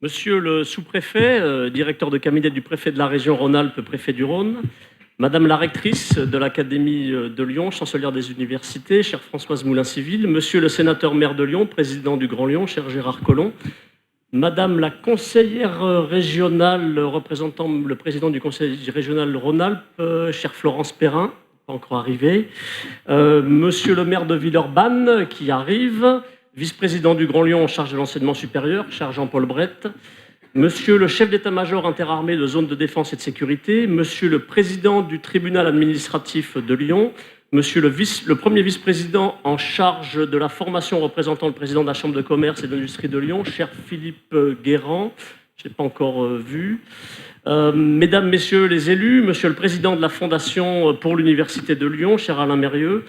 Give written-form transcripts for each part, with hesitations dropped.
Monsieur le sous-préfet, directeur de cabinet du préfet de la région Rhône-Alpes, préfet du Rhône, Madame la rectrice de l'Académie de Lyon, chancelière des universités, chère Françoise Moulin-Civil, Monsieur le sénateur maire de Lyon, président du Grand Lyon, cher Gérard Collomb, Madame la conseillère régionale représentant le président du conseil régional Rhône-Alpes, chère Florence Perrin, pas encore arrivée, Monsieur le maire de Villeurbanne qui arrive, vice-président du Grand Lyon en charge de l'enseignement supérieur, cher Jean-Paul Brett, Monsieur le chef d'état-major interarmée de zone de défense et de sécurité, Monsieur le président du tribunal administratif de Lyon, Monsieur le premier vice-président en charge de la formation représentant le président de la Chambre de commerce et d'industrie de Lyon, cher Philippe Guérand, je n'ai pas encore vu, Mesdames, Messieurs les élus, Monsieur le président de la Fondation pour l'Université de Lyon, cher Alain Mérieux,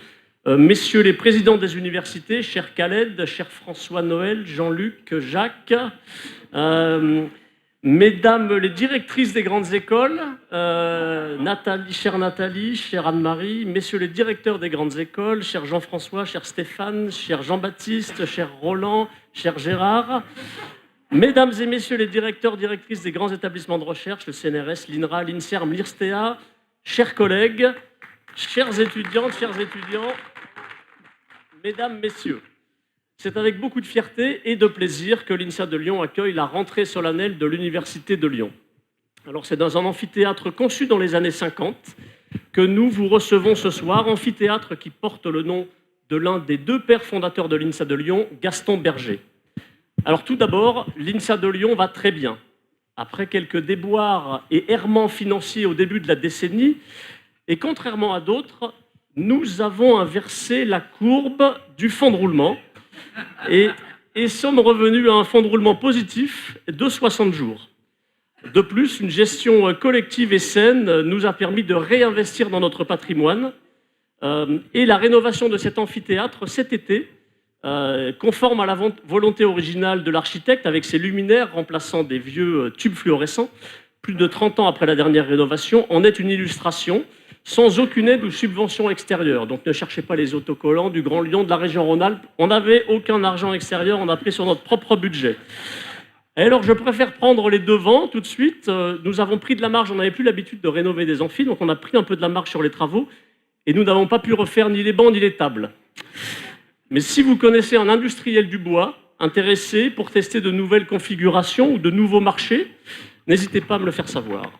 Messieurs les présidents des universités, cher Khaled, cher François-Noël, Jean-Luc, Jacques, Mesdames les directrices des grandes écoles, Nathalie, chère Anne-Marie, Messieurs les directeurs des grandes écoles, cher Jean-François, cher Stéphane, cher Jean-Baptiste, cher Roland, cher Gérard, Mesdames et Messieurs les directeurs, directrices des grands établissements de recherche, le CNRS, l'INRA, l'INSERM, l'IRSTEA, chers collègues, chères étudiantes, chers étudiants, Mesdames, Messieurs, c'est avec beaucoup de fierté et de plaisir que l'INSA de Lyon accueille la rentrée solennelle de l'Université de Lyon. Alors c'est dans un amphithéâtre conçu dans les années 50 que nous vous recevons ce soir, amphithéâtre qui porte le nom de l'un des deux pères fondateurs de l'INSA de Lyon, Gaston Berger. Alors tout d'abord, l'INSA de Lyon va très bien. Après quelques déboires et errements financiers au début de la décennie, et contrairement à d'autres, nous avons inversé la courbe du fonds de roulement et sommes revenus à un fonds de roulement positif de 60 jours. De plus, une gestion collective et saine nous a permis de réinvestir dans notre patrimoine et la rénovation de cet amphithéâtre cet été, conforme à la volonté originale de l'architecte avec ses luminaires remplaçant des vieux tubes fluorescents, plus de 30 ans après la dernière rénovation, en est une illustration sans aucune aide ou subvention extérieure. Donc ne cherchez pas les autocollants du Grand Lyon, de la région Rhône-Alpes. On n'avait aucun argent extérieur, on a pris sur notre propre budget. Et alors je préfère prendre les devants tout de suite. Nous avons pris de la marge, on n'avait plus l'habitude de rénover des amphis, donc on a pris un peu de la marge sur les travaux et nous n'avons pas pu refaire ni les bancs ni les tables. Mais si vous connaissez un industriel du bois intéressé pour tester de nouvelles configurations ou de nouveaux marchés, n'hésitez pas à me le faire savoir.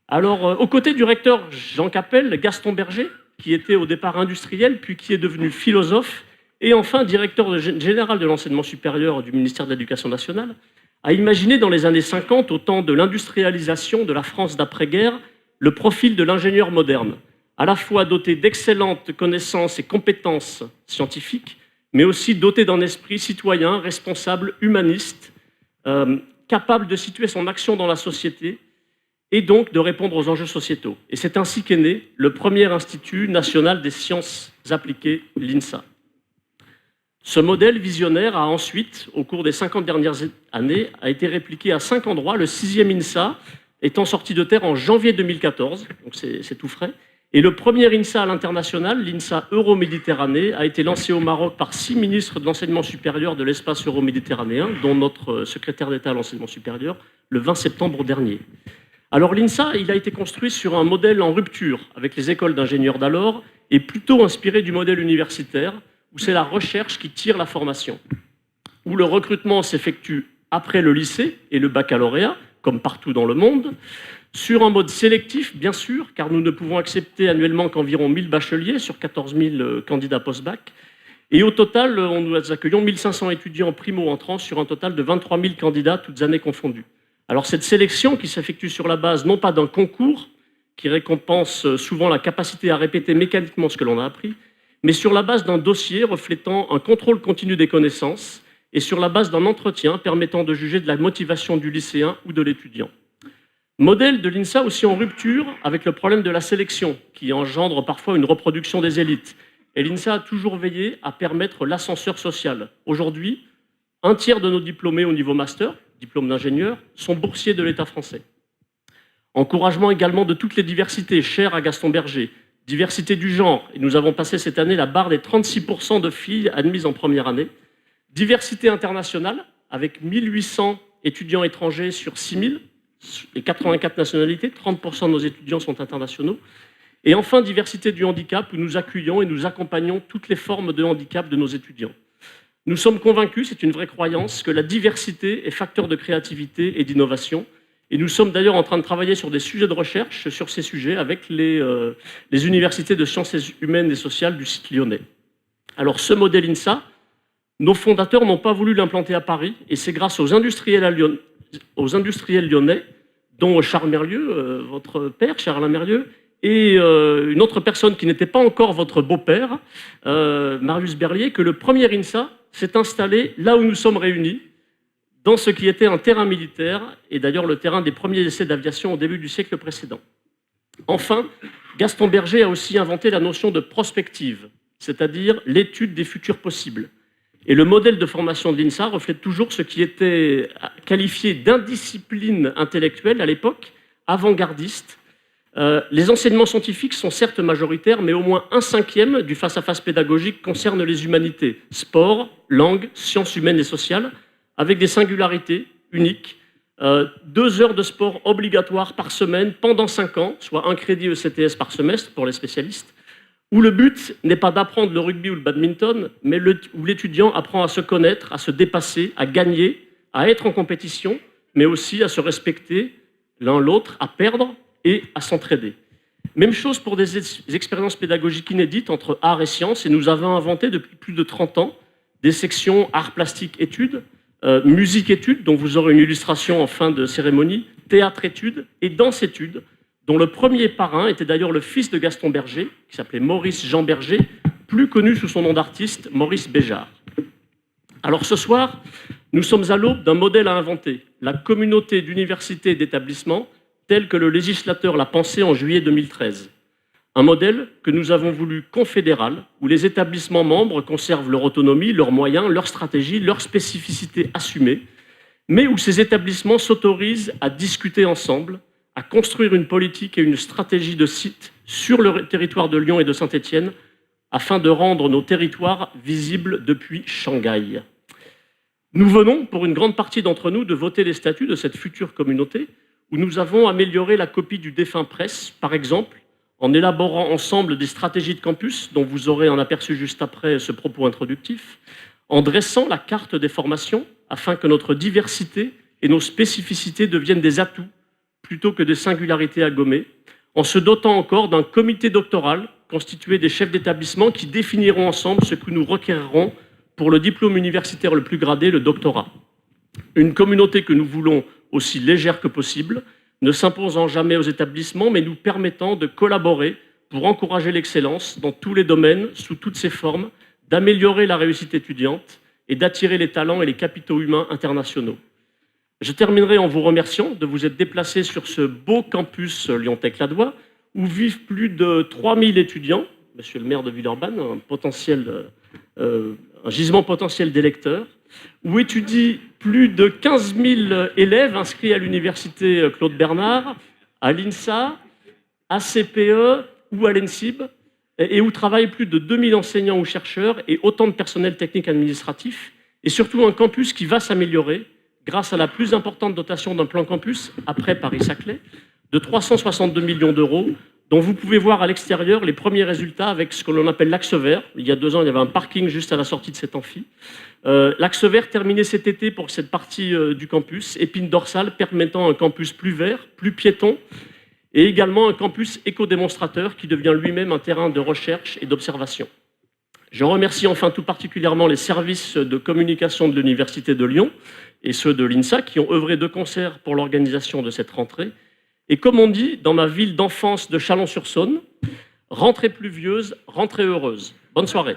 Alors, aux côtés du recteur Jean Capel, Gaston Berger, qui était au départ industriel, puis qui est devenu philosophe, et enfin directeur général de l'enseignement supérieur du ministère de l'Éducation nationale, a imaginé dans les années 50, au temps de l'industrialisation de la France d'après-guerre, le profil de l'ingénieur moderne, à la fois doté d'excellentes connaissances et compétences scientifiques, mais aussi doté d'un esprit citoyen, responsable, humaniste, capable de situer son action dans la société, et donc de répondre aux enjeux sociétaux. Et c'est ainsi qu'est né le premier Institut national des sciences appliquées, l'INSA. Ce modèle visionnaire a ensuite, au cours des 50 dernières années, a été répliqué à 5 endroits, le 6e INSA étant sorti de terre en janvier 2014, donc c'est tout frais, et le premier INSA à l'international, l'INSA Euro-Méditerranée, a été lancé au Maroc par 6 ministres de l'enseignement supérieur de l'espace euro-méditerranéen, dont notre secrétaire d'État à l'enseignement supérieur, le 20 septembre dernier. Alors l'INSA, il a été construit sur un modèle en rupture avec les écoles d'ingénieurs d'alors et plutôt inspiré du modèle universitaire où c'est la recherche qui tire la formation, où le recrutement s'effectue après le lycée et le baccalauréat, comme partout dans le monde, sur un mode sélectif, bien sûr, car nous ne pouvons accepter annuellement qu'environ 1000 bacheliers sur 14 000 candidats post-bac. Et au total, nous accueillons 1500 étudiants primo-entrants sur un total de 23 000 candidats, toutes années confondues. Alors cette sélection qui s'effectue sur la base non pas d'un concours qui récompense souvent la capacité à répéter mécaniquement ce que l'on a appris, mais sur la base d'un dossier reflétant un contrôle continu des connaissances et sur la base d'un entretien permettant de juger de la motivation du lycéen ou de l'étudiant. Modèle de l'INSA aussi en rupture avec le problème de la sélection qui engendre parfois une reproduction des élites. Et l'INSA a toujours veillé à permettre l'ascenseur social. Aujourd'hui, un tiers de nos diplômés au niveau master, diplôme d'ingénieur, sont boursiers de l'État français. Encouragement également de toutes les diversités chères à Gaston Berger, diversité du genre, et nous avons passé cette année la barre des 36% de filles admises en première année, diversité internationale, avec 1800 étudiants étrangers sur 6 000 et 84 nationalités, 30% de nos étudiants sont internationaux. Et enfin, diversité du handicap, où nous accueillons et nous accompagnons toutes les formes de handicap de nos étudiants. Nous sommes convaincus, c'est une vraie croyance, que la diversité est facteur de créativité et d'innovation. Et nous sommes d'ailleurs en train de travailler sur des sujets de recherche sur ces sujets avec les universités de sciences humaines et sociales du site lyonnais. Alors ce modèle INSA, nos fondateurs n'ont pas voulu l'implanter à Paris, et c'est grâce aux industriels lyonnais, dont Charles Merlieux, votre père, cher Alain Merlieux, et une autre personne qui n'était pas encore votre beau-père, Marius Berlier, que le premier INSA s'est installé là où nous sommes réunis, dans ce qui était un terrain militaire, et d'ailleurs le terrain des premiers essais d'aviation au début du siècle précédent. Enfin, Gaston Berger a aussi inventé la notion de prospective, c'est-à-dire l'étude des futurs possibles. Et le modèle de formation de l'INSA reflète toujours ce qui était qualifié d'indiscipline intellectuelle à l'époque, avant-gardiste. Les enseignements scientifiques sont certes majoritaires, mais au moins 1/5 du face-à-face pédagogique concerne les humanités, sport, langue, sciences humaines et sociales, avec des singularités uniques. 2 heures de sport obligatoires par semaine pendant 5 ans, soit 1 crédit ECTS par semestre pour les spécialistes, où le but n'est pas d'apprendre le rugby ou le badminton, mais où l'étudiant apprend à se connaître, à se dépasser, à gagner, à être en compétition, mais aussi à se respecter l'un l'autre, à perdre et à s'entraider. Même chose pour des expériences pédagogiques inédites entre art et sciences, et nous avons inventé depuis plus de 30 ans des sections art plastique études, musique études, dont vous aurez une illustration en fin de cérémonie, théâtre études et danse études, dont le premier parrain était d'ailleurs le fils de Gaston Berger, qui s'appelait Maurice Jean Berger, plus connu sous son nom d'artiste, Maurice Béjart. Alors ce soir, nous sommes à l'aube d'un modèle à inventer, la communauté d'universités et d'établissements, tel que le législateur l'a pensé en juillet 2013. Un modèle que nous avons voulu confédéral, où les établissements membres conservent leur autonomie, leurs moyens, leur stratégie, leurs spécificités assumées, mais où ces établissements s'autorisent à discuter ensemble, à construire une politique et une stratégie de site sur le territoire de Lyon et de Saint-Étienne, afin de rendre nos territoires visibles depuis Shanghai. Nous venons, pour une grande partie d'entre nous, de voter les statuts de cette future communauté, où nous avons amélioré la copie du défunt Presse, par exemple, en élaborant ensemble des stratégies de campus, dont vous aurez un aperçu juste après ce propos introductif, en dressant la carte des formations, afin que notre diversité et nos spécificités deviennent des atouts, plutôt que des singularités à gommer, en se dotant encore d'un comité doctoral, constitué des chefs d'établissement qui définiront ensemble ce que nous requérerons pour le diplôme universitaire le plus gradé, le doctorat. Une communauté que nous voulons aussi légère que possible, ne s'imposant jamais aux établissements, mais nous permettant de collaborer pour encourager l'excellence dans tous les domaines, sous toutes ses formes, d'améliorer la réussite étudiante et d'attirer les talents et les capitaux humains internationaux. Je terminerai en vous remerciant de vous être déplacés sur ce beau campus Lyon-Tech-Ladois, où vivent plus de 3000 étudiants, monsieur le maire de Villeurbanne, un gisement potentiel d'électeurs, où étudient plus de 15 000 élèves inscrits à l'université Claude Bernard, à l'INSA, à CPE ou à l'ENSIB, et où travaillent plus de 2000 enseignants ou chercheurs et autant de personnel technique administratif, et surtout un campus qui va s'améliorer grâce à la plus importante dotation d'un plan campus, après Paris-Saclay, de 362 millions d'euros, dont vous pouvez voir à l'extérieur les premiers résultats avec ce que l'on appelle l'axe vert. Il y a 2 ans, il y avait un parking juste à la sortie de cet amphi. L'axe vert terminé cet été pour cette partie du campus, épine dorsale permettant un campus plus vert, plus piéton, et également un campus éco-démonstrateur qui devient lui-même un terrain de recherche et d'observation. Je remercie enfin tout particulièrement les services de communication de l'Université de Lyon et ceux de l'INSA qui ont œuvré de concert pour l'organisation de cette rentrée. Et comme on dit dans ma ville d'enfance de Chalon-sur-Saône, rentrée pluvieuse, rentrée heureuse. Bonne soirée.